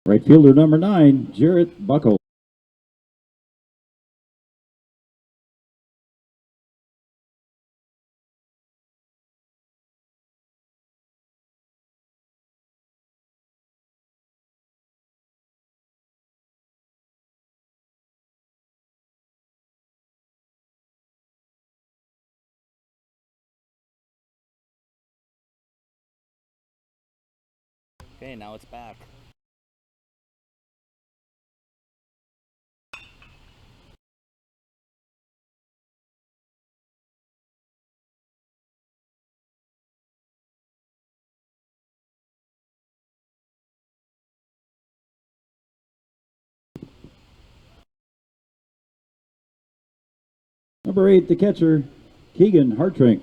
Right fielder number 9, Jarrett Buckle. Okay, now it's back. Number 8, the catcher, Keegan Hartrink.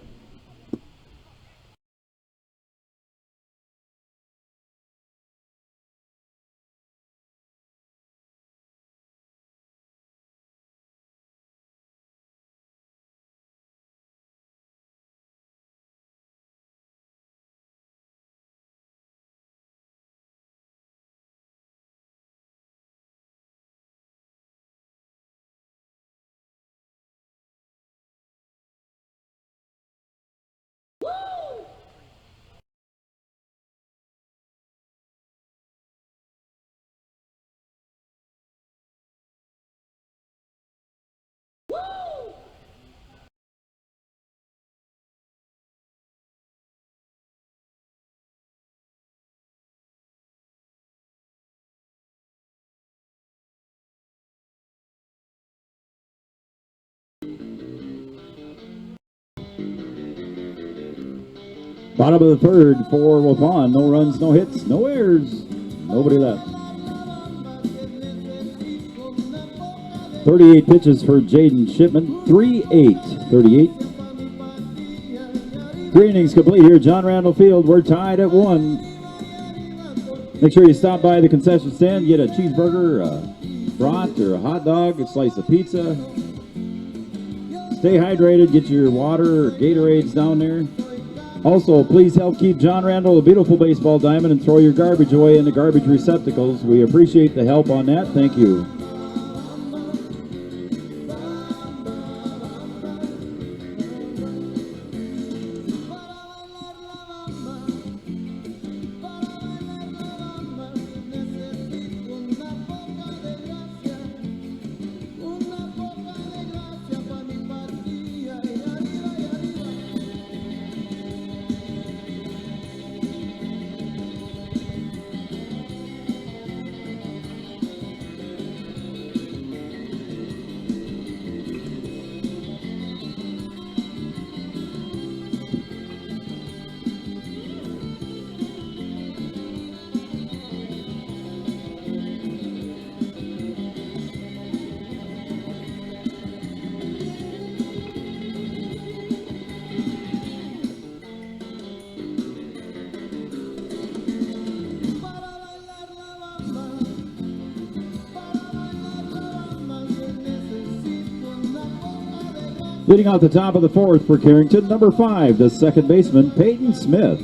Bottom of the third for Waupun. No runs, no hits, no errors. Nobody left. 38 pitches for Jaden Shipman. 3-8. 38. 3 innings complete here. John Randall Field. We're tied at 1. Make sure you stop by the concession stand. Get a cheeseburger, a brat, or a hot dog, a slice of pizza. Stay hydrated. Get your water or Gatorades down there. Also, please help keep John Randall a beautiful baseball diamond and throw your garbage away in the garbage receptacles. We appreciate the help on that. Thank you. Leading out the top of the fourth for Carrington, number 5, the second baseman, Peyton Smith.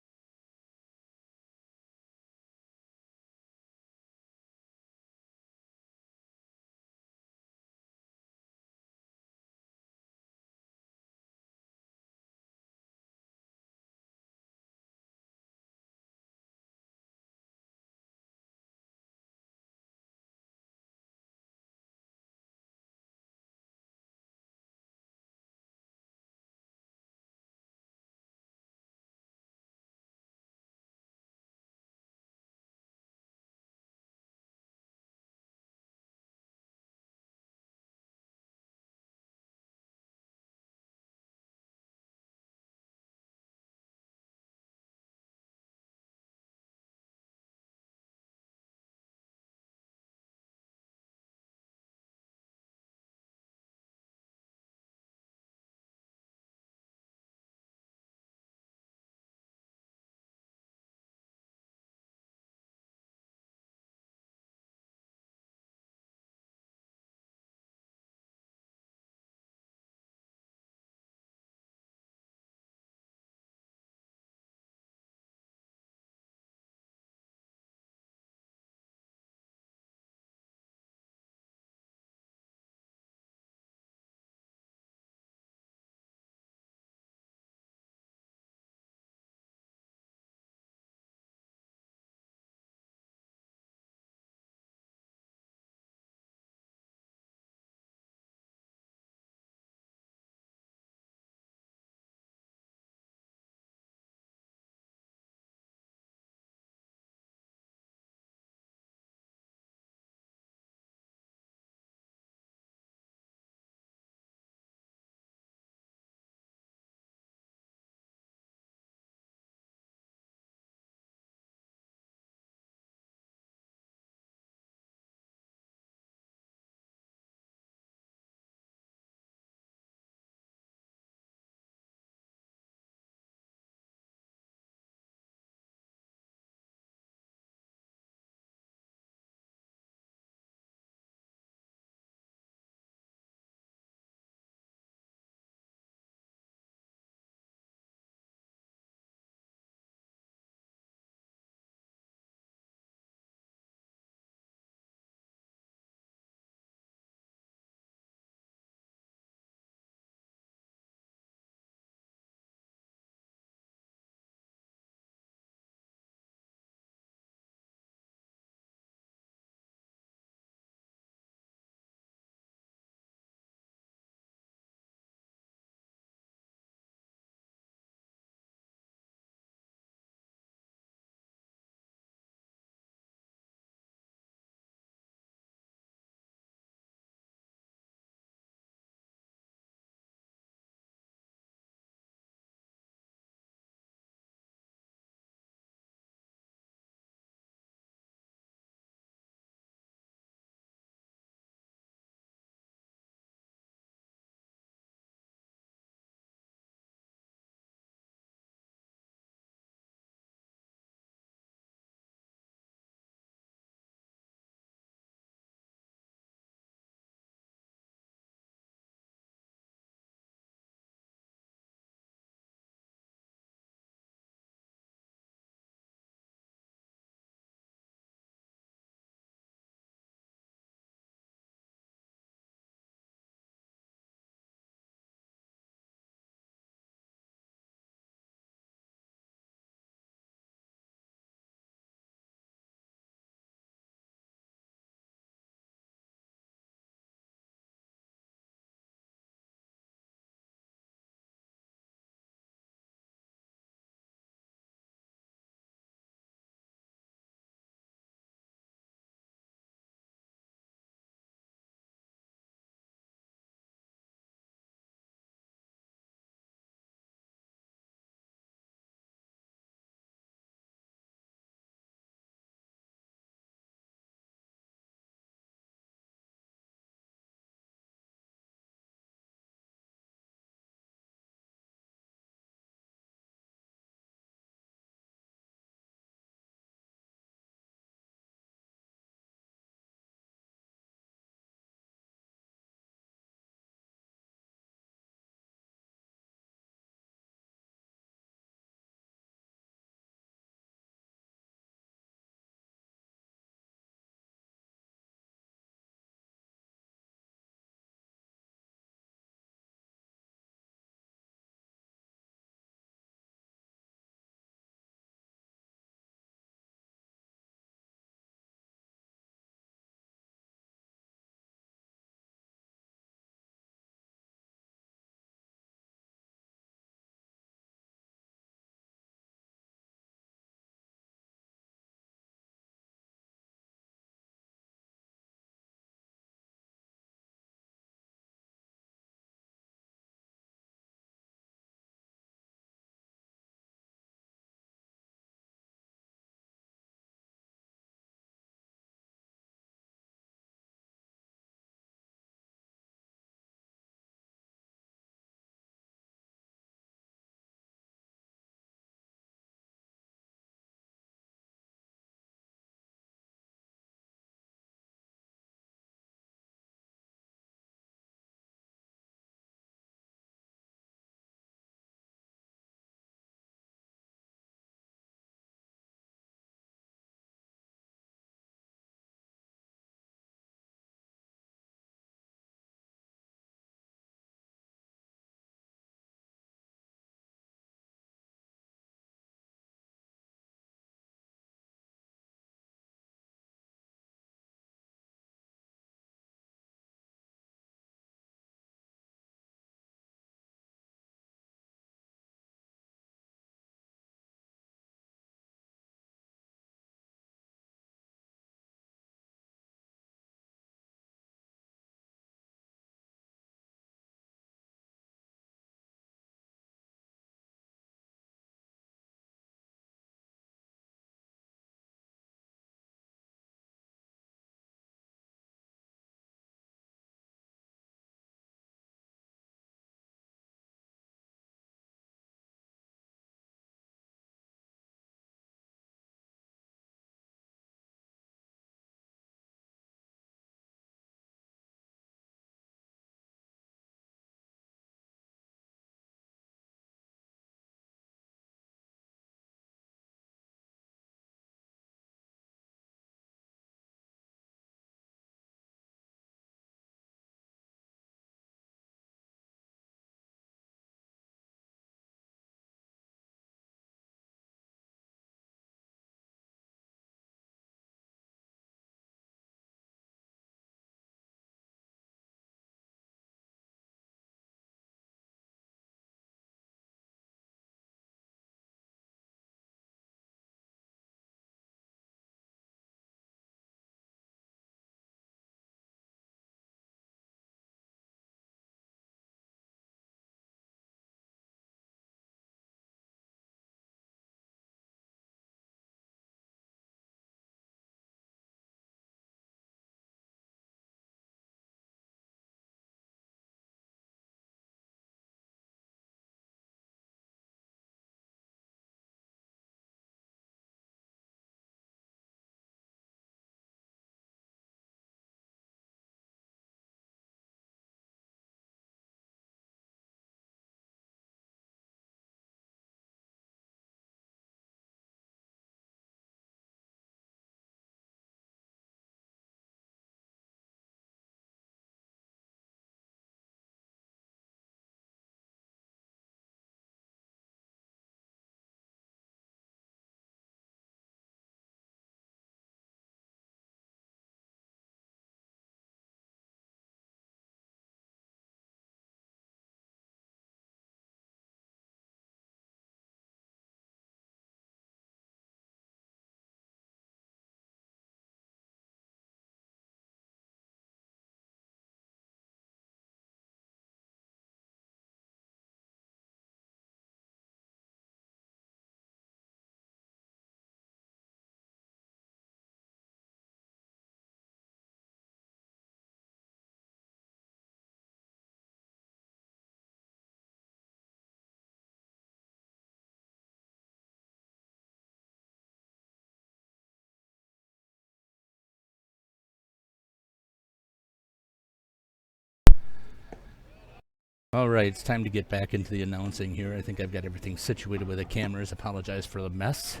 All right, it's time to get back into the announcing here. I think I've got everything situated with the cameras. Apologize for the mess.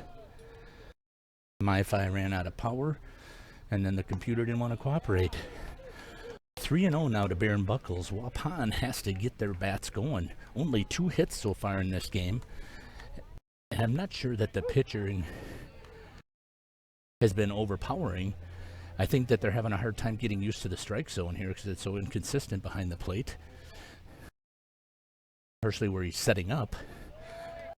MiFi ran out of power, and then the computer didn't want to cooperate. 3-0 now to Baron Buckles. Waupun has to get their bats going. Only 2 hits so far in this game. And I'm not sure that the pitching has been overpowering. I think that they're having a hard time getting used to the strike zone here because it's so inconsistent behind the plate. Partially where he's setting up.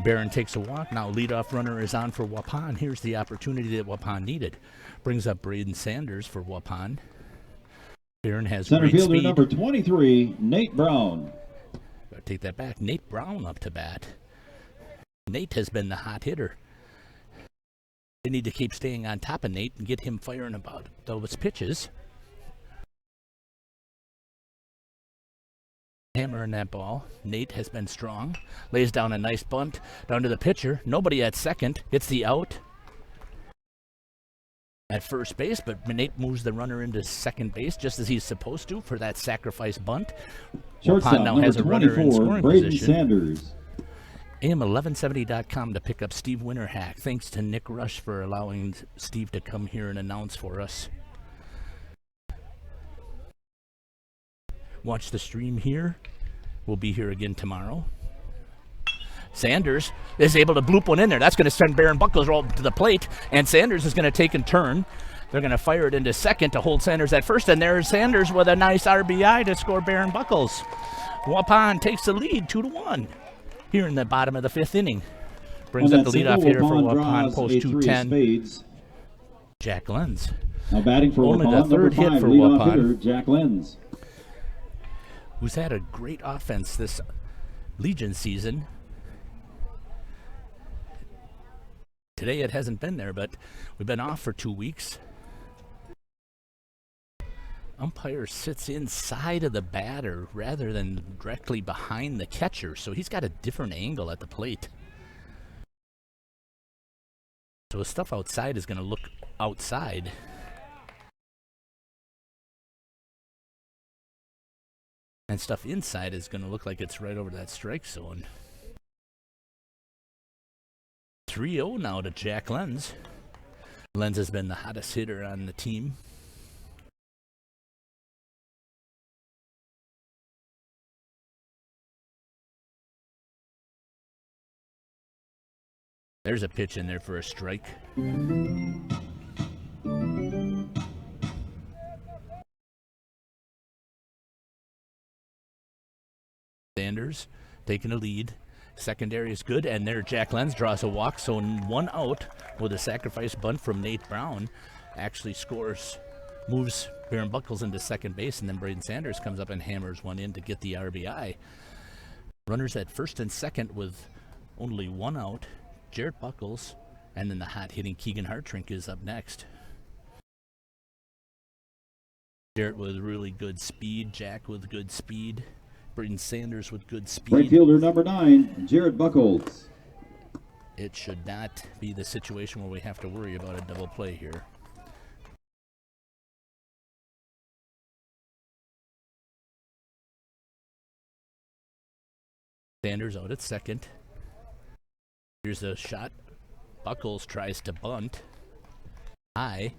Barron takes a walk. Now leadoff runner is on for Waupun. Here's the opportunity that Waupun needed. Brings up Braden Sanders for Waupun. Barron has center great fielder speed. number 23, Nate Brown. Gotta take that back. Nate Brown up to bat. Nate has been the hot hitter. They need to keep staying on top of Nate and get him firing about those pitches. Hammering that ball. Nate has been strong. Lays down a nice bunt down to the pitcher. Nobody at second. It's the out at first base, but Nate moves the runner into second base just as he's supposed to for that sacrifice bunt. Shortstop now number has a runner in 24, scoring Braden position. Sanders. AM1170.com to pick up Steve Winterhack. Thanks to Nick Rush for allowing Steve to come here and announce for us. Watch the stream here. We'll be here again tomorrow. Sanders is able to bloop one in there. That's going to send Baron Buckles roll to the plate, and Sanders is going to take and turn. They're going to fire it into second to hold Sanders at first, and there's Sanders with a nice RBI to score Baron Buckles. Waupun takes the lead 2-1 here in the bottom of the 5th inning. Brings up the leadoff hitter for Waupun, post 210. Jack Lenz. Now batting for only Waupun, the third hit for leadoff hitter, Waupun, Jack Lenz, who's had a great offense this Legion season. Today it hasn't been there, but we've been off for 2 weeks. Umpire sits inside of the batter rather than directly behind the catcher, so he's got a different angle at the plate. So his stuff outside is going to look outside. And stuff inside is going to look like it's right over that strike zone. 3-0 now to Jack Lenz. Lenz has been the hottest hitter on the team. There's a pitch in there for a strike. Sanders taking a lead. Secondary is good, and there Jack Lenz draws a walk, so 1 out with a sacrifice bunt from Nate Brown. Actually scores, moves Baron Buckles into second base, and then Braden Sanders comes up and hammers one in to get the RBI. Runners at first and second with only 1 out. Jarrett Buckles, and then the hot-hitting Keegan Hartrink is up next. Jarrett with really good speed, Jack with good speed, Braden Sanders with good speed. Right fielder number 9, Jarrett Buckles. It should not be the situation where we have to worry about a double play here. Sanders out at second. Here's a shot. Buckles tries to bunt. High.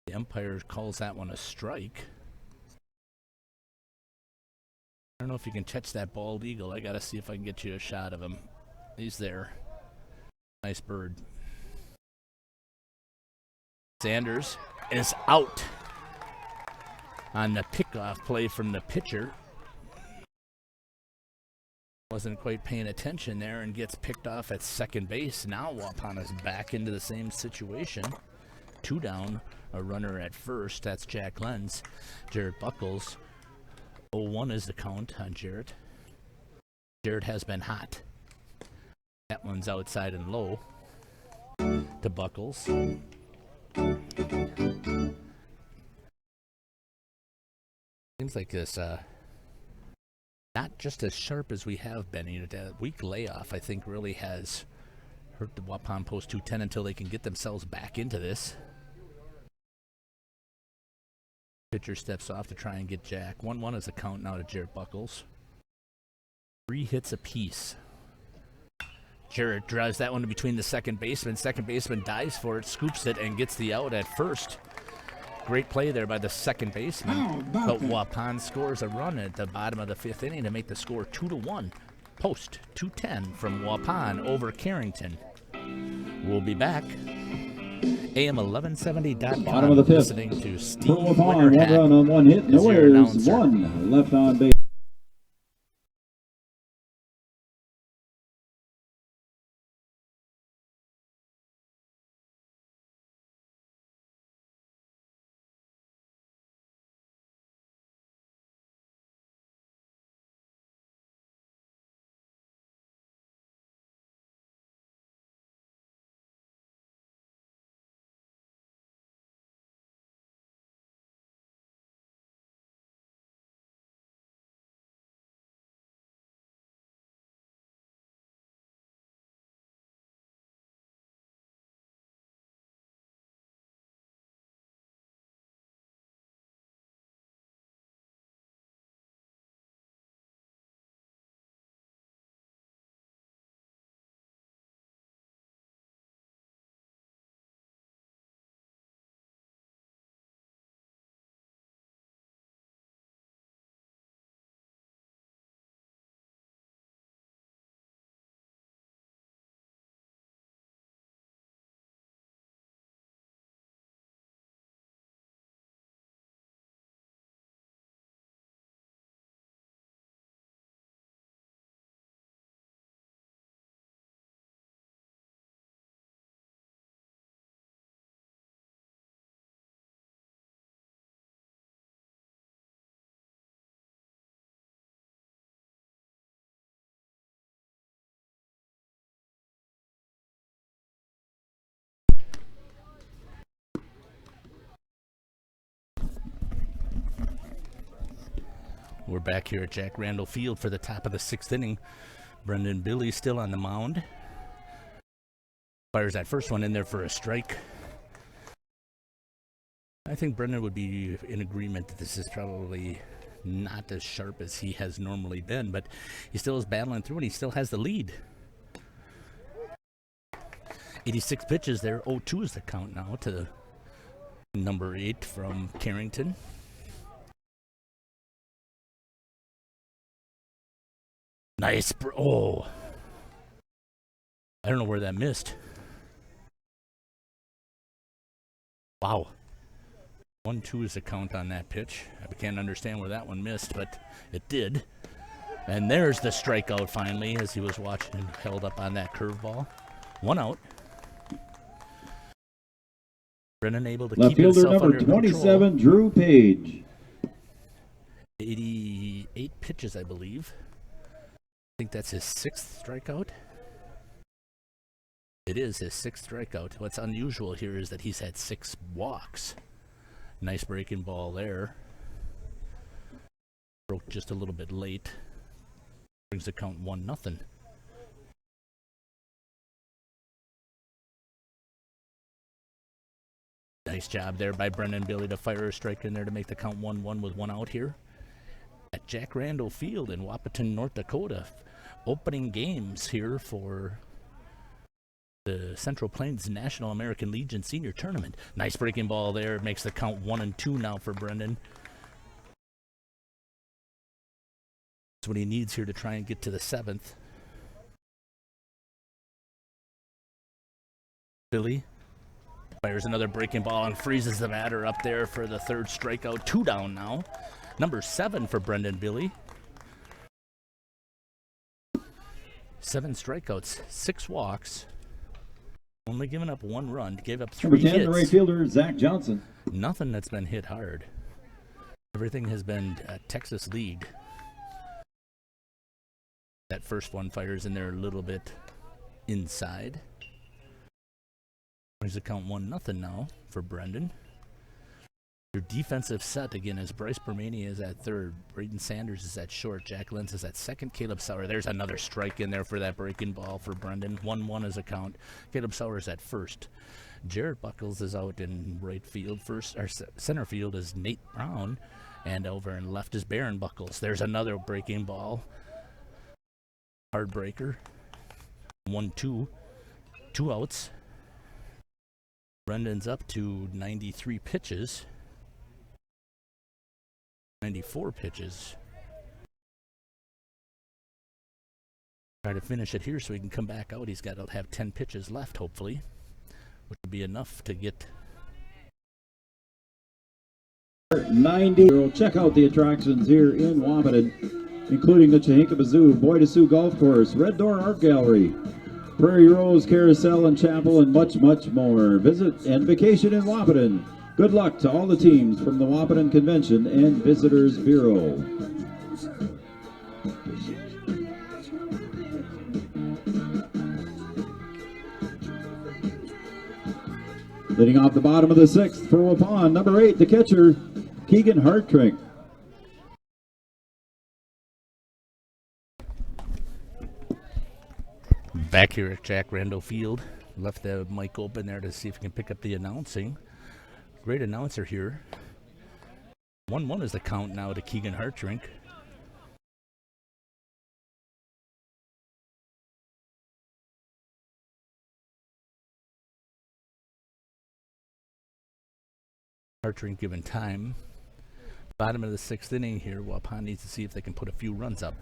The umpire calls that one a strike. I don't know if you can catch that bald eagle. I gotta see if I can get you a shot of him. He's there. Nice bird. Sanders is out on the pickoff play from the pitcher. Wasn't quite paying attention there and gets picked off at second base. Now Waupun is back into the same situation. 2 down, a runner at first. That's Jack Lenz. Jarrett Buckles. 0-1 is the count on Jarrett. Jarrett has been hot. That one's outside and low to Buckles. Seems like this not just as sharp as we have been. You know, that week layoff, I think, really has hurt the Waupun post 210 until they can get themselves back into this. Pitcher steps off to try and get Jack. 1-1 is the count now to Jarrett Buckles. 3 hits apiece. Jarrett drives that one between the second baseman. Second baseman dives for it, scoops it, and gets the out at first. Great play there by the second baseman. But Waupun scores a run at the bottom of the 5th inning to make the score 2-1. Post 210 from Waupun over Carrington. We'll be back. AM1170.com. Bottom of the 5th. Listening to Steve Waupun, 1 Winterhat run on 1 hit. is your No errors. announcer. 1 left on base. We're back here at Jack Randall Field for the top of the 6th inning. Brendan Billy still on the mound. Fires that first one in there for a strike. I think Brendan would be in agreement that this is probably not as sharp as he has normally been, but he still is battling through and he still has the lead. 86 pitches there. 0-2 is the count now to number 8 from Carrington. Nice. Oh. I don't know where that missed. Wow. 1-2 is the count on that pitch. I can't understand where that one missed, but it did. And there's the strikeout finally as he was watching, held up on that curveball. 1 out. Brennan able to Left keep fielder himself number under 27, control. Drew Page. 88 pitches, I believe. I think that's his 6th strikeout. It is his 6th strikeout. What's unusual here is that he's had 6 walks. Nice breaking ball there. Broke just a little bit late. Brings the count 1-0. Nice job there by Brendan Billy to fire a strike in there to make the count 1-1 with 1 out here at Jack Randall Field in Waupun, North Dakota. Opening games here for the Central Plains National American Legion Senior Tournament. Nice breaking ball there. Makes the count 1-2 now for Brendan. That's what he needs here to try and get to the 7th. Billy fires another breaking ball and freezes the batter up there for the 3rd strikeout. 2 down now. Number 7 for Brendan Billy. 7 strikeouts, 6 walks. Only given up 1 run. Gave up 3 Number 10, hits. the right fielder, Zach Johnson. Nothing that's been hit hard. Everything has been Texas League. That first one fires in there a little bit inside. Brings the count 1-0 now for Brendan. Your defensive set, again, is Bryce Bermania is at third. Braden Sanders is at short. Jack Lenz is at second. Caleb Sauer. There's another strike in there for that breaking ball for Brendan. 1-1 is a count. Caleb Sauer is at first. Jarrett Buckles is out in right field. Center field is Nate Brown. And over in left is Baron Buckles. There's another breaking ball. Hard breaker. 1-2. 2 outs. Brendan's up to 93 pitches. 94 pitches. Try to finish it here so he can come back out. He's got to have 10 pitches left, hopefully, which would be enough to get 90. Check out the attractions here in Waupun, including the Chihinkaba Zoo, Boy to Sioux Golf Course, Red Door Art Gallery, Prairie Rose Carousel and Chapel, and much, much more. Visit and vacation in Waupun. Good luck to all the teams from the Waupun Convention and Visitors Bureau. Leading off the bottom of the 6th for Waupun, number 8, the catcher, Keegan Hartrink. back here at Jack Randall Field. Left the mic open there to see if we can pick up the announcing. Great announcer here. 1-1 is the count now to Keegan Hartrink. Hartrink given time. Bottom of the 6th inning here. Waupun needs to see if they can put a few runs up.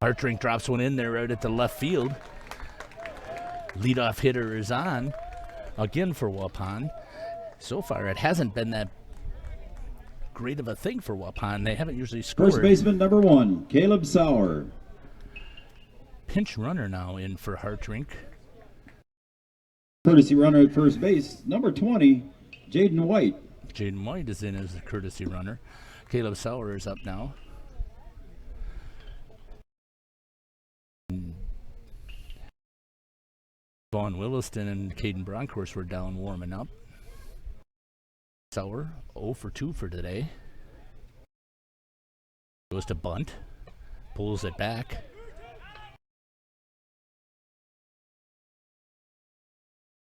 Hartrink drops one in there right at the left field. Leadoff hitter is on again for Waupun. So far, it hasn't been that great of a thing for Waupun. They haven't usually scored. First baseman number 1, Caleb Sauer. Pinch runner now in for Hartrink. Courtesy runner at first base, number 20, Jaden White. Jaden White is in as a courtesy runner. Caleb Sauer is up now. Vaughn Williston and Caden Bronkhorst were down warming up. Sauer 0 for 2 for today. Goes to bunt. Pulls it back.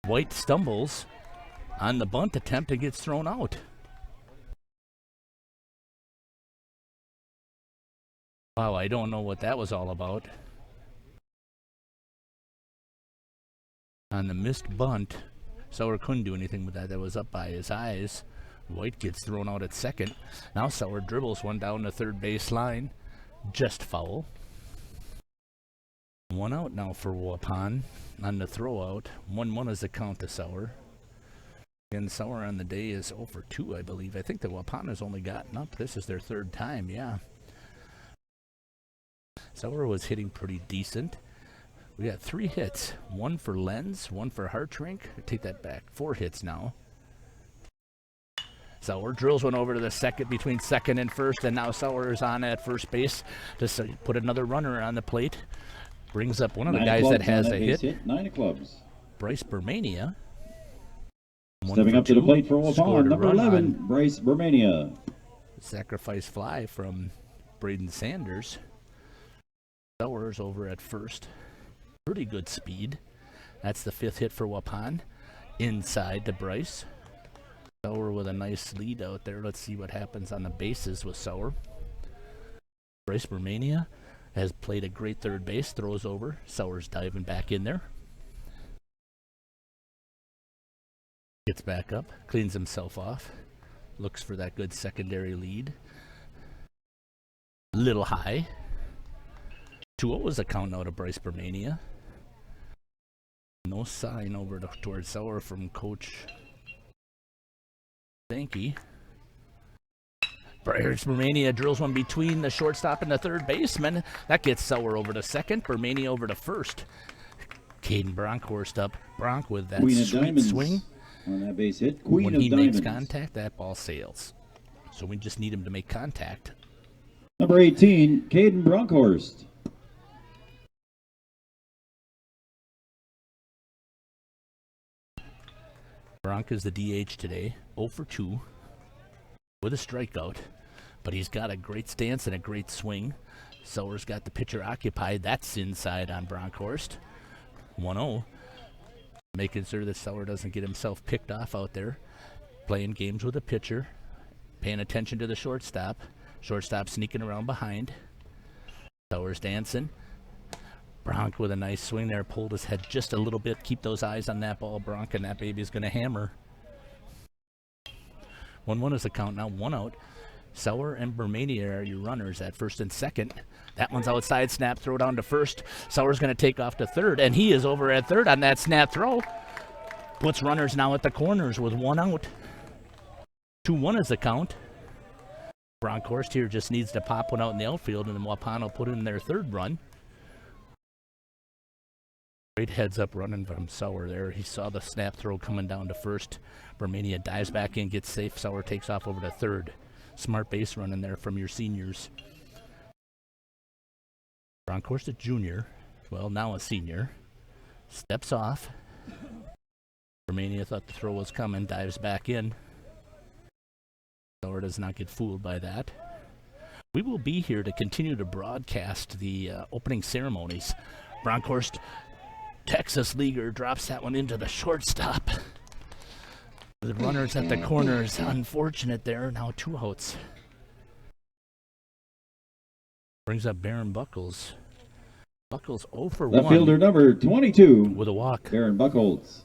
White stumbles on the bunt attempt and gets thrown out. Wow, I don't know what that was all about. On the missed bunt, Sauer couldn't do anything with that. That was up by his eyes. White gets thrown out at second. Now Sauer dribbles one down the third base line. Just foul. 1 out now for Waupun on the throw out. 1-1 is the count to Sauer. And Sauer on the day is 0 for 2, I believe. I think the Waupun has only gotten up. This is their third time, yeah. Sauer was hitting pretty decent. We got 3 hits. 1 for Lenz, 1 for Hartrink. I take that back. 4 hits now. Sauer drills one over to the second, between second and first, and now Sauer is on at first base to put another runner on the plate. Brings up one of the guys that has a hit. 9 clubs. Bryce Bermania. Stepping up to the plate for Waupun, number 11, Bryce Bermania. Sacrifice fly from Braden Sanders. Sauer's over at first. Pretty good speed. That's the 5th hit for Waupun. Inside to Bryce. Sauer with a nice lead out there. Let's see what happens on the bases with Sauer. Bryce Bermania has played a great third base. Throws over. Sauer's diving back in there. Gets back up. Cleans himself off. Looks for that good secondary lead. Little high. 2-0 is a count now to Bryce Bermania. No sign over towards Sauer from Coach Sankey. Bryce Bermania drills one between the shortstop and the third baseman. That gets Sauer over to second. Bermania over to first. Caden Bronkhorst up. Bronk with that sweet swing. On that base hit. Queen when of he Diamonds. makes contact, that ball sails. So we just need him to make contact. Number 18, Caden Bronkhorst. Bronk is the DH today, 0 for 2 with a strikeout, but he's got a great stance and a great swing. Sauer's got the pitcher occupied. That's inside on Bronkhorst. 1-0. Making sure that Sauer doesn't get himself picked off out there. Playing games with the pitcher. Paying attention to the shortstop. Shortstop sneaking around behind. Sauer's dancing. Bronk with a nice swing there. Pulled his head just a little bit. Keep those eyes on that ball, Bronk, and that baby's going to hammer. 1-1 is the count now. 1 out. Sauer and Bermania are your runners at first and second. That one's outside. Snap throw down to first. Sauer's going to take off to third, and he is over at third on that snap throw. Puts runners now at the corners with 1 out. 2-1 is the count. Bronkhorst here just needs to pop one out in the outfield, and then Waupun will put in their third run. Great heads-up running from Sauer there. He saw the snap throw coming down to first. Bermania dives back in, gets safe. Sauer takes off over to third. Smart base running there from your seniors. Bronkhorst, a junior, well, now a senior, steps off. Bermania thought the throw was coming, dives back in. Sauer does not get fooled by that. We will be here to continue to broadcast the opening ceremonies. Bronkhorst, Texas Leaguer, drops that one into the shortstop. The runners at the corners, unfortunate there, now 2 outs. Brings up Baron Buckles. Buckles 0 for 1. Left fielder number 22. With a walk. Baron Buckles.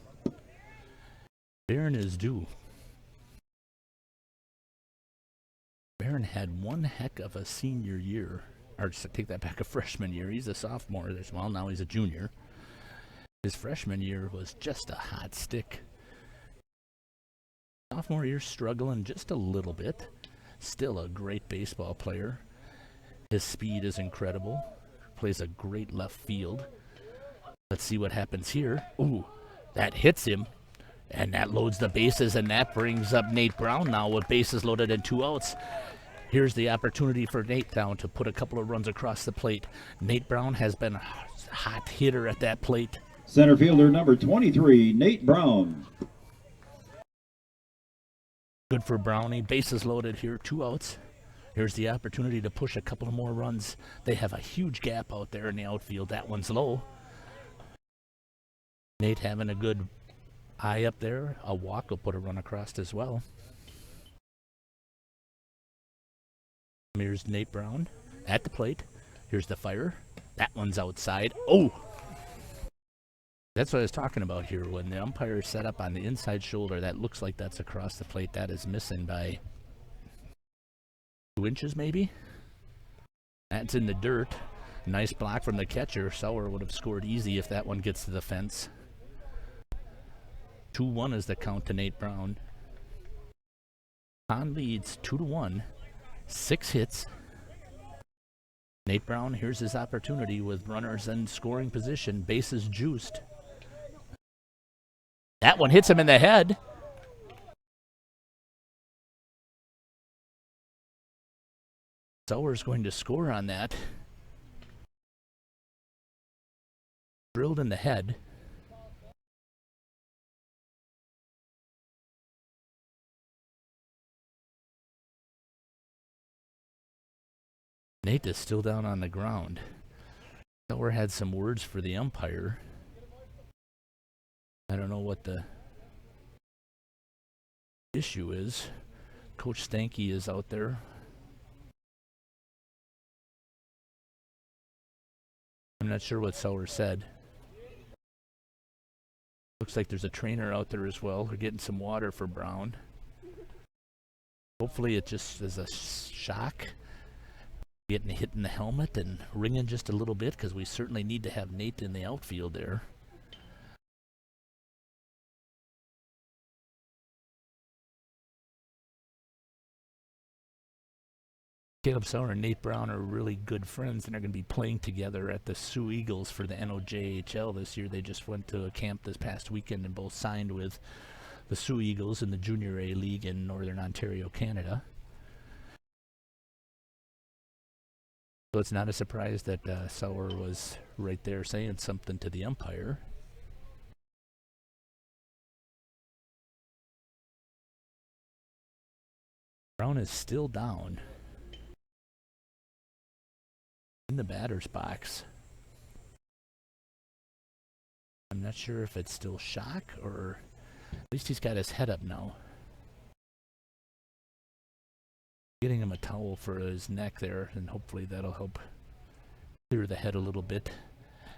Baron is due. Baron had one heck of a senior year. Or just take that back, a freshman year. He's a sophomore as well. Now he's a junior. His freshman year was just a hot stick. Sophomore year struggling just a little bit. Still a great baseball player. His speed is incredible. Plays a great left field. Let's see what happens here. Ooh, that hits him. And that loads the bases, and that brings up Nate Brown now with bases loaded and 2 outs. Here's the opportunity for Nate down to put a couple of runs across the plate. Nate Brown has been a hot hitter at that plate. Center fielder number 23, Nate Brown. Good for Brownie. Bases loaded here, 2 outs. Here's the opportunity to push a couple of more runs. They have a huge gap out there in the outfield. That one's low. Nate having a good eye up there. A walk will put a run across as well. Here's Nate Brown at the plate. Here's the fire. That one's outside. Oh! That's what I was talking about here. When the umpire is set up on the inside shoulder, that looks like that's across the plate. That is missing by 2 inches maybe. That's in the dirt. Nice block from the catcher. Sauer would have scored easy if that one gets to the fence. 2-1 is the count to Nate Brown. Con leads 2-1. 6 hits. Nate Brown, here's his opportunity with runners in scoring position. Bases juiced. That one hits him in the head. Sauer's going to score on that. Drilled in the head. Nate is still down on the ground. Sauer had some words for the umpire. I don't know what the issue is. Coach Stanky is out there. I'm not sure what Sauer said. Looks like there's a trainer out there as well. They're getting some water for Brown. Hopefully it just is a shock. Getting hit in the helmet and ringing just a little bit, because we certainly need to have Nate in the outfield there. Caleb Sauer and Nate Brown are really good friends, and they're going to be playing together at the Sioux Eagles for the NOJHL this year. They just went to a camp this past weekend and both signed with the Sioux Eagles in the Junior A League in Northern Ontario, Canada. So it's not a surprise that Sauer was right there saying something to the umpire. Brown is still down in the batter's box. I'm not sure if it's still shock or at least he's got his head up now. Getting him a towel for his neck there, and hopefully that'll help clear the head a little bit.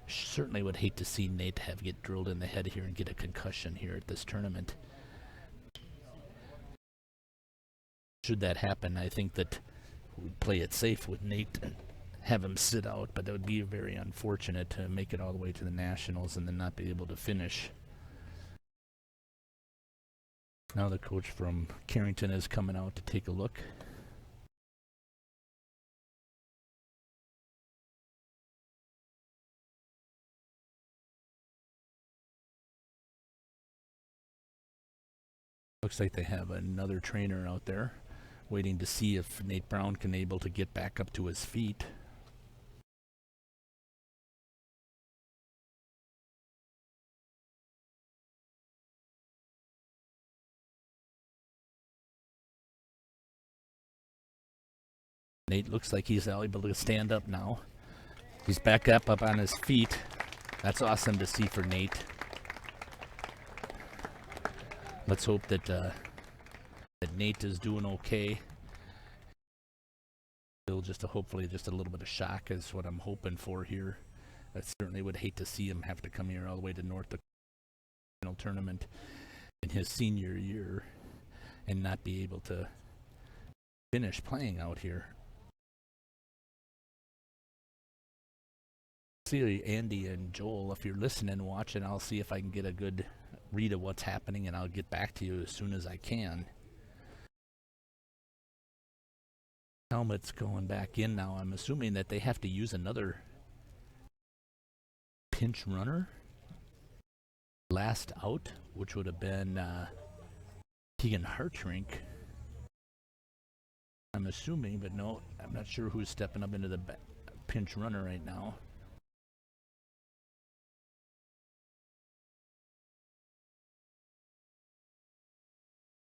Certainly would hate to see Nate get drilled in the head here and get a concussion here at this tournament. Should that happen, I think that we'd play it safe with Nate and have him sit out, but that would be very unfortunate to make it all the way to the Nationals and then not be able to finish. Now the coach from Carrington is coming out to take a look. Looks like they have another trainer out there waiting to see if Nate Brown can able to get back up to his feet. Nate looks like he's able to stand up now. He's back up on his feet. That's awesome to see for Nate. Let's hope that that Nate is doing okay. Still just hopefully just a little bit of shock is what I'm hoping for here. I certainly would hate to see him have to come here all the way to North Dakota tournament in his senior year and not be able to finish playing out here. See Andy and Joel, if you're listening, watching, I'll see if I can get a good read of what's happening, and I'll get back to you as soon as I can. Helmet's going back in now. I'm assuming that they have to use another pinch runner. Last out, which would have been Keegan Hartrink. I'm assuming, but no, I'm not sure who's stepping up into the pinch runner right now.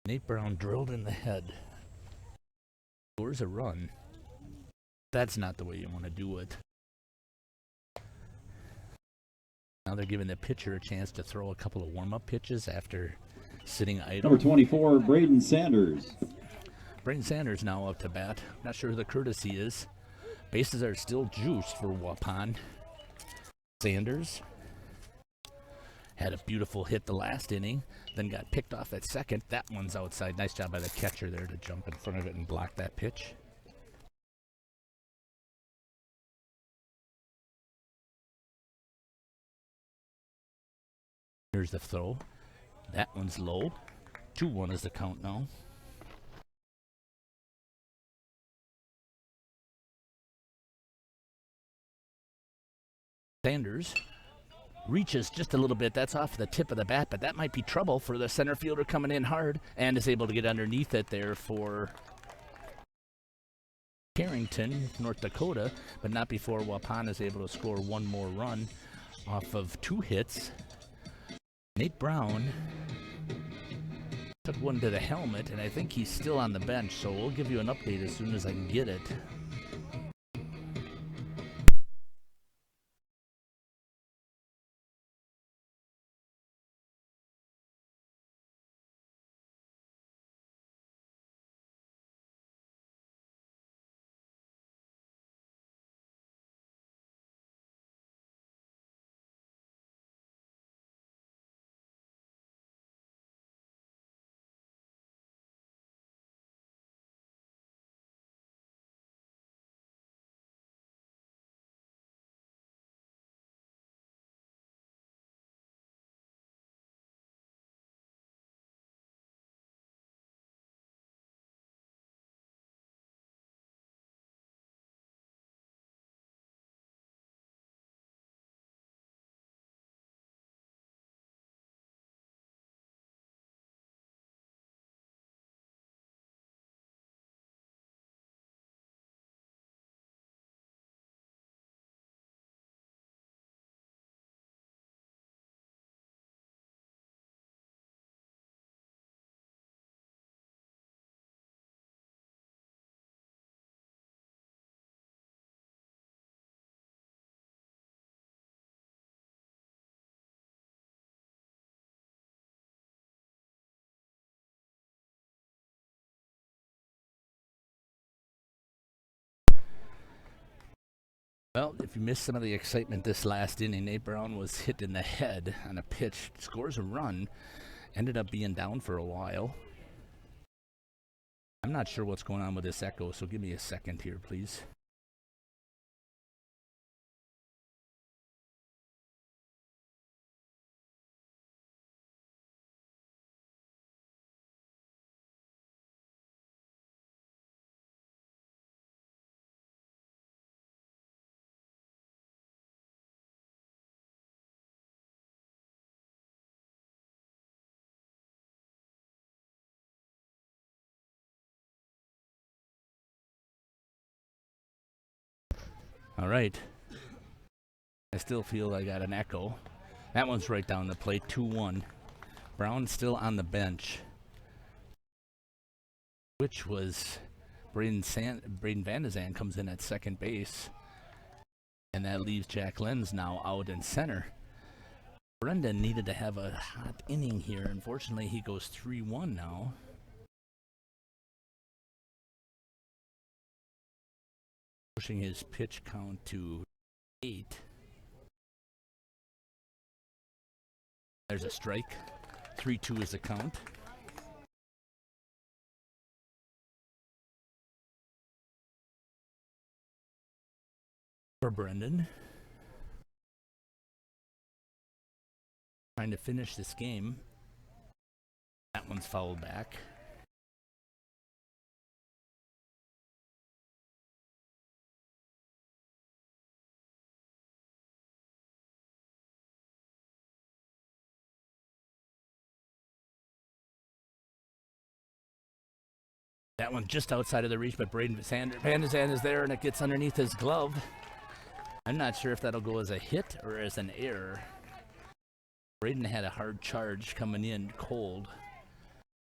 Nate Brown drilled in the head. Scores a run. That's not the way you want to do it. Now they're giving the pitcher a chance to throw a couple of warm-up pitches after sitting idle. Number 24, Braden Sanders. Braden Sanders now up to bat. Not sure who the courtesy is. Bases are still juiced for Waupun. Sanders had a beautiful hit the last inning, then got picked off at second. That one's outside. Nice job by the catcher there to jump in front of it and block that pitch. Here's the throw. That one's low. 2-1 is the count now. Sanders reaches just a little bit. That's off the tip of the bat, but that might be trouble for the center fielder coming in hard and is able to get underneath it there for Carrington, North Dakota, but not before Waupun is able to score one more run off of 2 hits. Nate Brown took one to the helmet, and I think he's still on the bench, so we'll give you an update as soon as I can get it. Well, if you missed some of the excitement this last inning, Nate Brown was hit in the head on a pitch, scores a run, ended up being down for a while. I'm not sure what's going on with this echo, so give me a second here, please. All right. I still feel I got an echo. That one's right down the plate, 2-1. Brown still on the bench, which was Braden Van de Zandt comes in at second base, and that leaves Jack Lenz now out in center. Brendan needed to have a hot inning here. Unfortunately, he goes 3-1 now. Pushing his pitch count to 8. There's a strike. 3-2 is the count. For Brendan. Trying to finish this game. That one's fouled back. That one's just outside of the reach, but Braden Van de Zandt is there, and it gets underneath his glove. I'm not sure if that'll go as a hit or as an error. Braden had a hard charge coming in cold.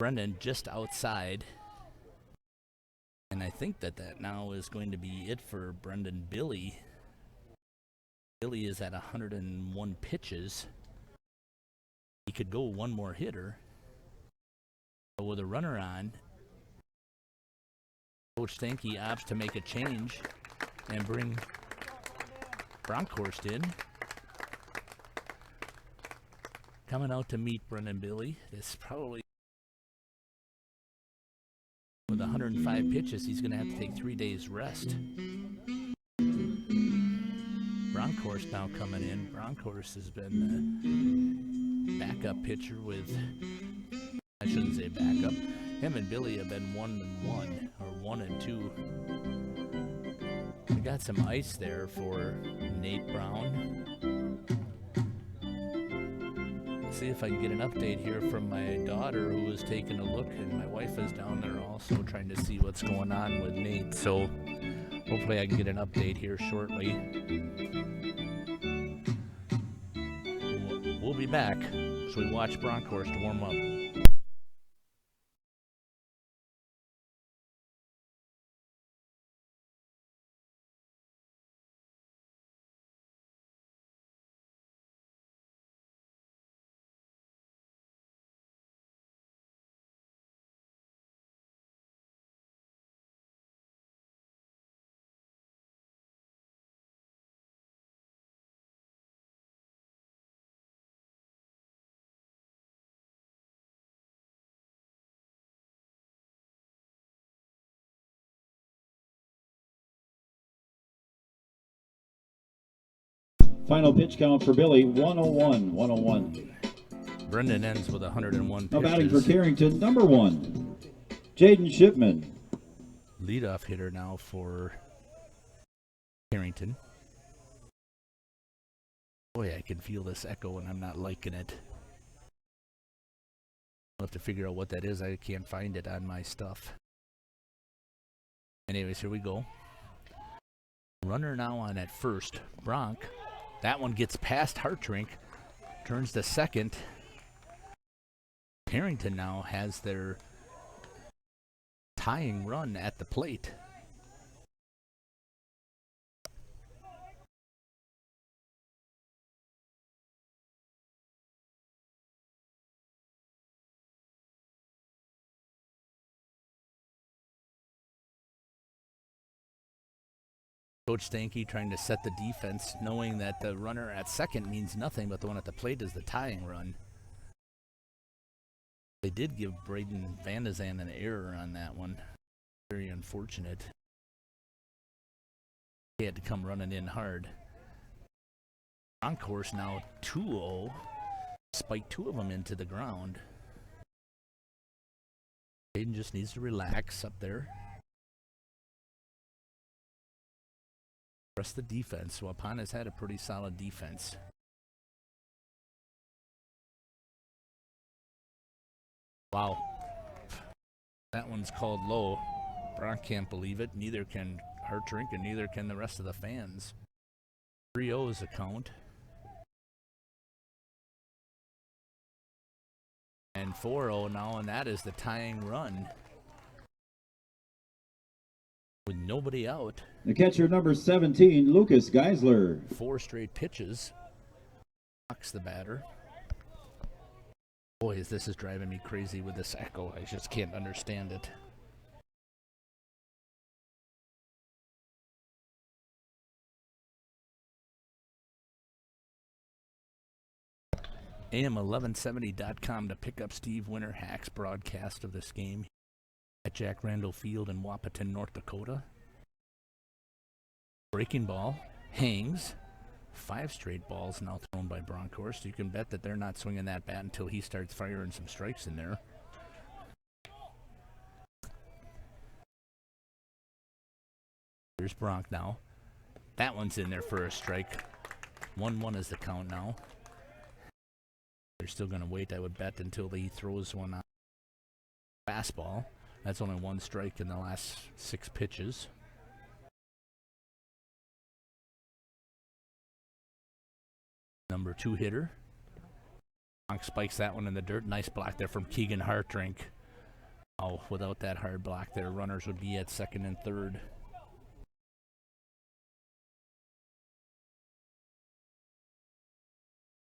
Brendan just outside. And I think that now is going to be it for Brendan Billy. Billy is at 101 pitches. He could go one more hitter. But with a runner on, Coach Stanky opts to make a change and bring Bronkhorst in. Coming out to meet Brendan Billy. This probably, with 105 pitches, he's going to have to take 3 days rest. Bronkhorst now coming in. Bronkhorst has been the backup pitcher with, I shouldn't say backup. Him and Billy have been 1-1 or 1-2. We got some ice there for Nate Brown. See if I can get an update here from my daughter, who is taking a look, and my wife is down there also trying to see what's going on with Nate. So hopefully I can get an update here shortly. We'll be back as we watch Bronkhorst warm up. Final pitch count for Billy, 101. Brendan ends with 101 pitches. Now batting for Carrington, number 1, Jaden Shipman. Leadoff hitter now for Carrington. Boy, I can feel this echo and I'm not liking it. I'll have to figure out what that is. I can't find it on my stuff. Anyways, here we go. Runner now on at first. Bronk. That one gets past Hartrink. Turns to second. Carrington now has their tying run at the plate. Coach Stanky trying to set the defense, knowing that the runner at second means nothing, but the one at the plate is the tying run. They did give Braden Van de Zandt an error on that one. Very unfortunate. He had to come running in hard. On course now 2-0. Spike two of them into the ground. Braden just needs to relax up there. Rest the defense. Waupun has had a pretty solid defense. Wow. That one's called low. Brock can't believe it. Neither can Hartrink, and neither can the rest of the fans. 3-0 is the count. And 4-0 now, and that is the tying run. With nobody out. The catcher, number 17, Lucas Geisler. 4 straight pitches. Knocks the batter. Boys, this is driving me crazy with this echo. I just can't understand it. AM1170.com to pick up Steve Winterhack's broadcast of this game at Jack Randall Field in Waupun, North Dakota. Breaking ball hangs. 5 straight balls now thrown by Bronkhorst. You can bet that they're not swinging that bat until he starts firing some strikes in there. Here's Bronk now. That one's in there for a strike. 1-1 is the count now. They're still going to wait, I would bet, until he throws one on fastball. That's only 1 strike in the last 6 pitches. Number 2 hitter. Bronk spikes that one in the dirt. Nice block there from Keegan Hartrink. Oh, without that hard block there, runners would be at second and third.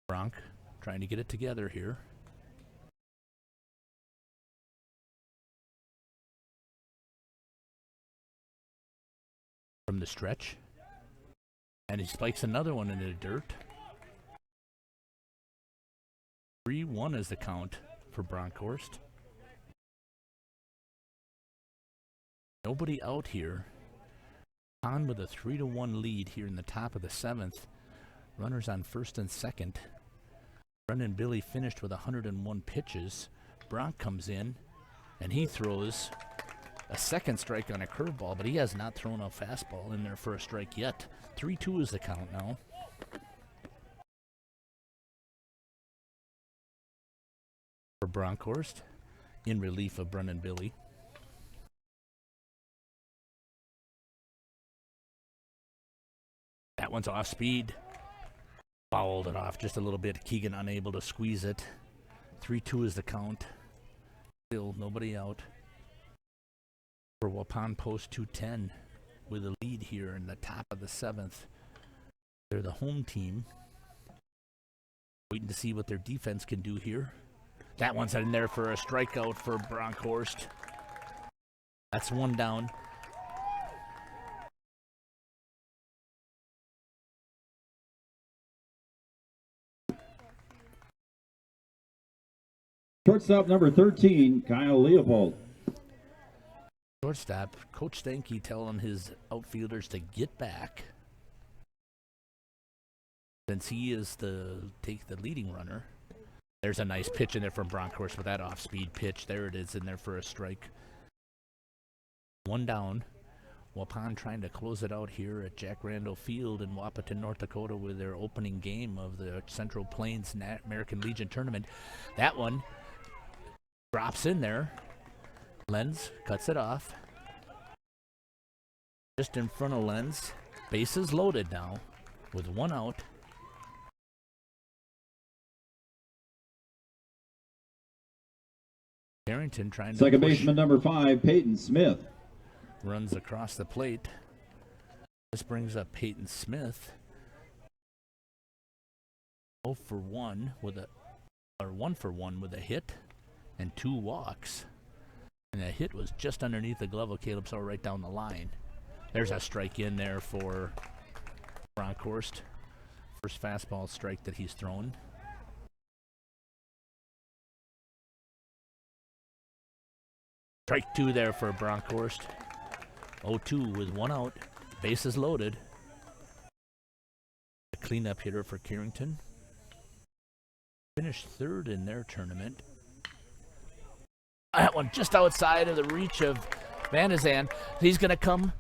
Bronk trying to get it together here. From the stretch. And he spikes another one into the dirt. 3-1 is the count for Bronkhorst. Nobody out here. On with a 3-1 lead here in the top of the 7th. Runners on first and second. Brendan Billy finished with 101 pitches. Bronk comes in, and he throws a second strike on a curveball, but he has not thrown a fastball in there for a strike yet. 3-2 is the count now. For Bronkhorst, in relief of Brendan Billy. That one's off speed. Fouled it off just a little bit. Keegan unable to squeeze it. 3-2 is the count. Still nobody out. For Waupun Post 210 with a lead here in the top of the 7th. They're the home team. Waiting to see what their defense can do here. That one's in there for a strikeout for Bronkhorst. That's 1 down. Shortstop number 13, Kyle Leopold. Shortstop, Coach Stanky telling his outfielders to get back. Since he is take the leading runner. There's a nice pitch in there from Bronkhorst with that off-speed pitch. There it is in there for a strike. 1 down. Waupun trying to close it out here at Jack Randall Field in Waupun, North Dakota with their opening game of the Central Plains American Legion Tournament. That one drops in there. Lenz cuts it off. Just in front of Lenz. Bases loaded now with 1 out. Carrington trying to second baseman number 5, Peyton Smith. Runs across the plate. This brings up Peyton Smith. 0 for 1 with a 1 for 1 with a hit and 2 walks. And that hit was just underneath the glove of Caleb Sauer right down the line. There's a strike in there for Bronkhorst. First fastball strike that he's thrown. Strike 2 there for Bronkhorst. 0-2 with 1 out. Bases loaded. A cleanup hitter for Carrington. Finished 3rd in their tournament. That one just outside of the reach of Van de Zand. He's going to come.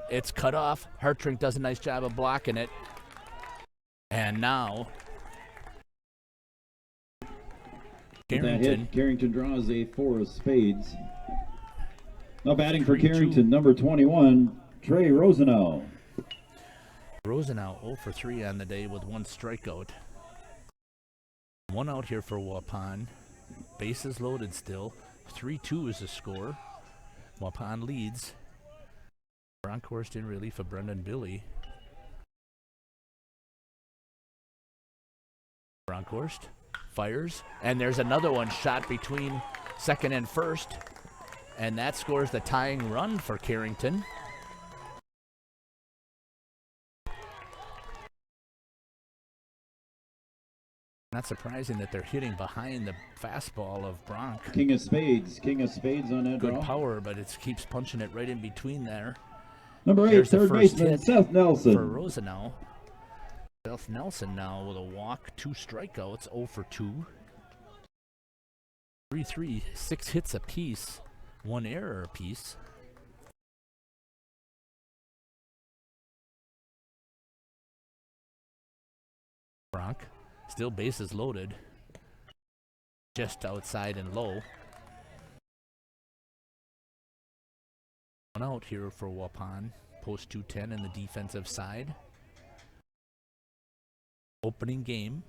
It's cut off. Hartrink does a nice job of blocking it. And now Carrington draws a 4 of spades. Now batting for Carrington, number 21, Trey Rosenau. Rosenau 0 for 3 on the day with 1 strikeout. 1 out here for Waupun. Bases loaded still. 3-2 is the score. Waupun leads. Bronkhorst in relief of Brendan Billy. Bronkhorst fires, and there's another one shot between second and first, and that scores the tying run for Carrington. Not surprising that they're hitting behind the fastball of Bronk. King of spades on that Good draw. power, but it keeps punching it right in between there. Number 8, third baseman, Seth Nelson. For Rosenau. Seth Nelson now with a walk, 2 strikeouts, 0 for 2. 3-3, 6 hits apiece, 1 error apiece. Bronk, still bases loaded, just outside and low. 1 out here for Waupun, post 210 in the defensive side. Opening game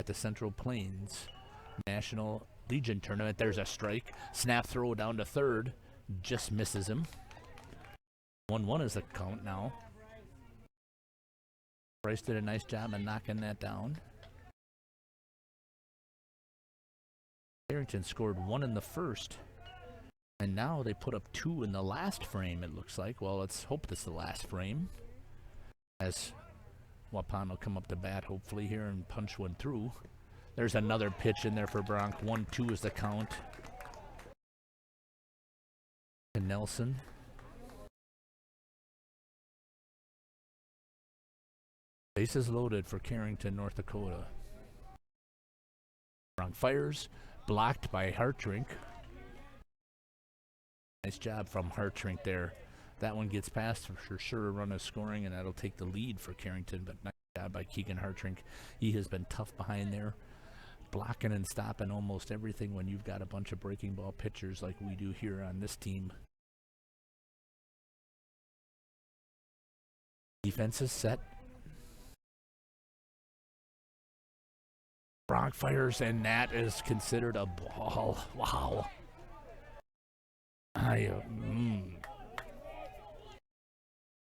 at the Central Plains National Legion Tournament. There's a strike. Snap throw down to third. Just misses him. 1-1 is the count now. Bryce did a nice job of knocking that down. Carrington scored 1 in the first. And now they put up 2 in the last frame, it looks like. Well, let's hope this is the last frame. As Waupun will come up to bat, hopefully, here and punch one through. There's another pitch in there for Bronk. 1-2 is the count. And Nelson. Bases loaded for Carrington, North Dakota. Bronk fires, blocked by Hartrink. Nice job from Hartrink there. That one gets past for sure. A run of scoring, and that'll take the lead for Carrington. But nice job by Keegan Hartrink. He has been tough behind there, blocking and stopping almost everything when you've got a bunch of breaking ball pitchers like we do here on this team. Defense is set. Bronk fires, and that is considered a ball. Wow.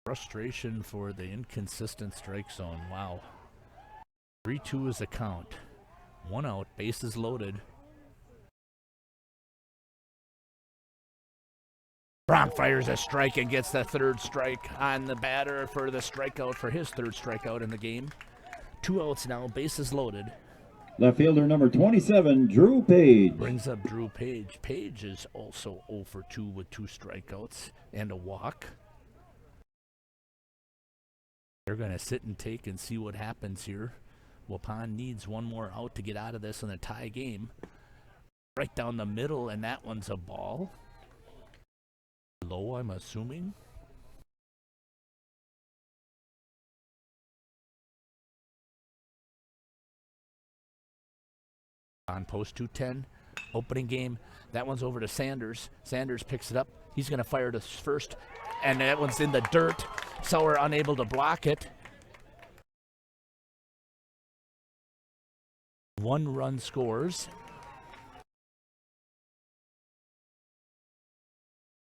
Frustration for the inconsistent strike zone. Wow. 3-2 is the count. 1 out, bases loaded. Bronk fires a strike and gets the 3rd strike on the batter for the strikeout, for his 3rd strikeout in the game. 2 outs now, bases loaded. Left fielder number 27, Drew Page. Brings up Drew Page. Page is also 0 for 2 with 2 strikeouts and a walk. They're going to sit and take and see what happens here. Waupun needs 1 more out to get out of this in a tie game. Right down the middle, and that one's a ball. Low, I'm assuming. On post 210, opening game. That one's over to Sanders. Sanders picks it up. He's going to fire to first, and that one's in the dirt. Sauer unable to block it. 1 run scores.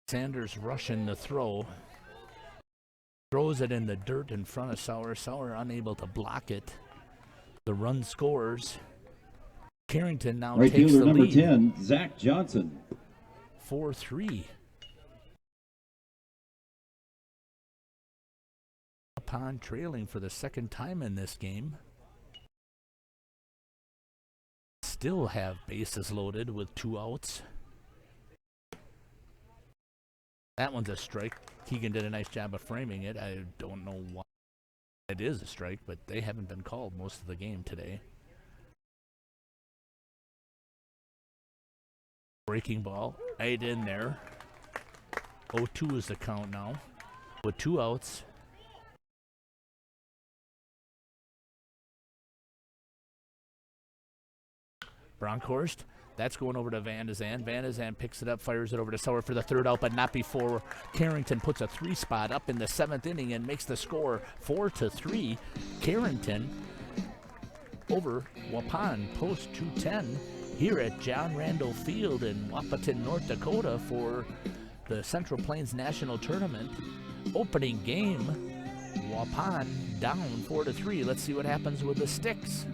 Sanders rushing the throw. Throws it in the dirt in front of Sauer. Sauer unable to block it. The run scores. Carrington now right takes the number lead. 10, Zach Johnson. 4-3. Waupun trailing for the second time in this game. Still have bases loaded with 2 outs. That one's a strike. Keegan did a nice job of framing it. I don't know why it is a strike, but they haven't been called most of the game today. Breaking ball right in there. 0-2 is the count now with 2 outs. Bronkhorst, that's going over to Van de Zand. Van de Zand picks it up, fires it over to Sauer for the 3rd out, but not before Carrington puts a 3 spot up in the 7th inning and makes the score 4-3. Carrington over Waupun post 210 here at John Randall Field in Wapaton, North Dakota for the Central Plains National Tournament. Opening game, Waupun down 4-3. Let's see what happens with the Sticks.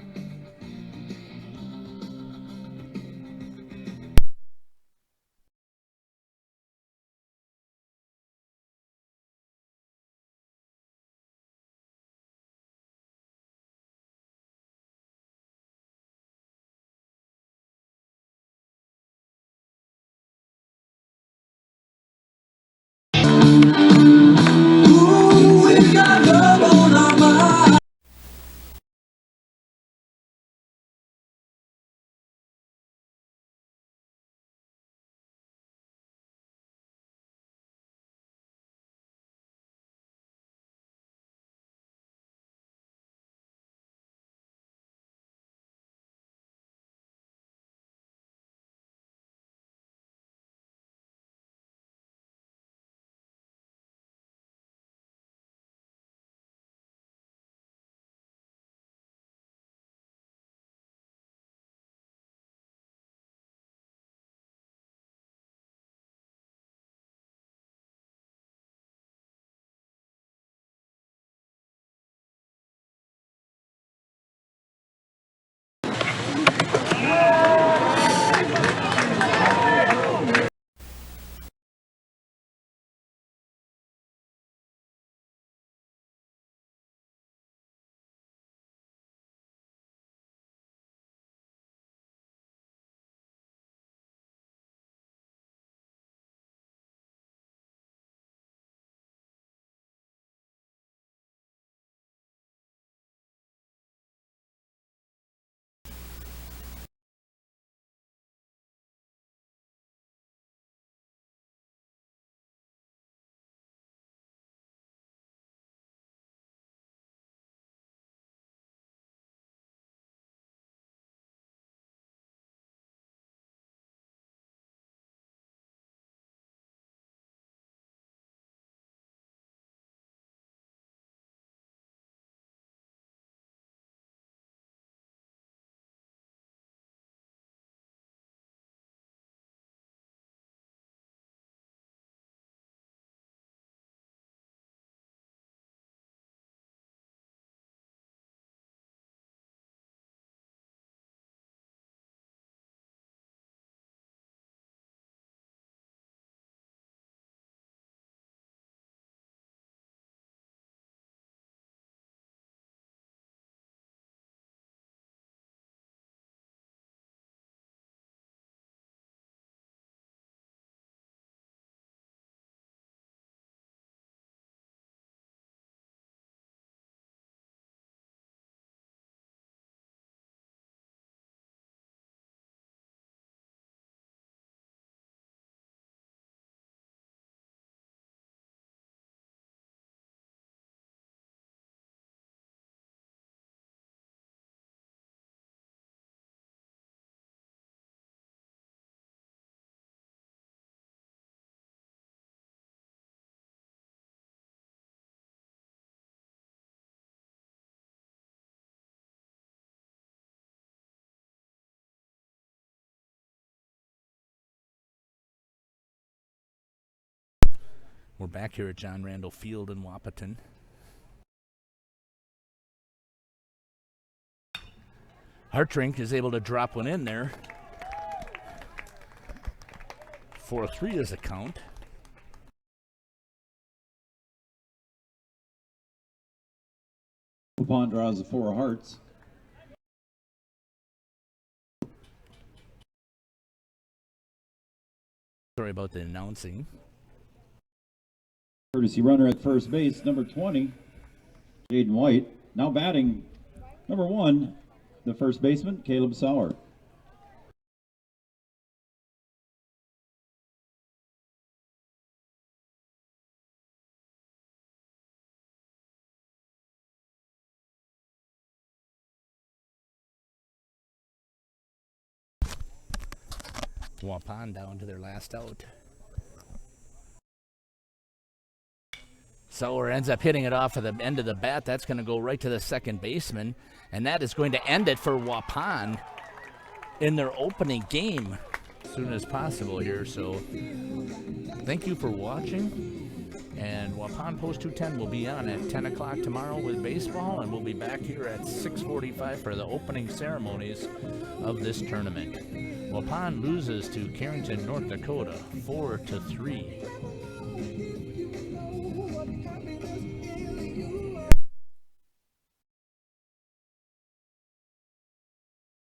We're back here at John Randall Field in Wapaton. Hartrink is able to drop one in there. 4-3 is a count. Waupun draws the 4 of hearts. Sorry about the announcing. Courtesy runner at first base, number 20, Jaden White. Now batting, number 1, the first baseman, Caleb Sauer. Waupun down to their last out. Sauer ends up hitting it off of the end of the bat. That's going to go right to the second baseman, and that is going to end it for Waupun in their opening game as soon as possible here. So thank you for watching, and Waupun Post 210 will be on at 10 o'clock tomorrow with baseball, and we'll be back here at 6:45 for the opening ceremonies of this tournament. Waupun loses to Carrington, North Dakota, 4-3.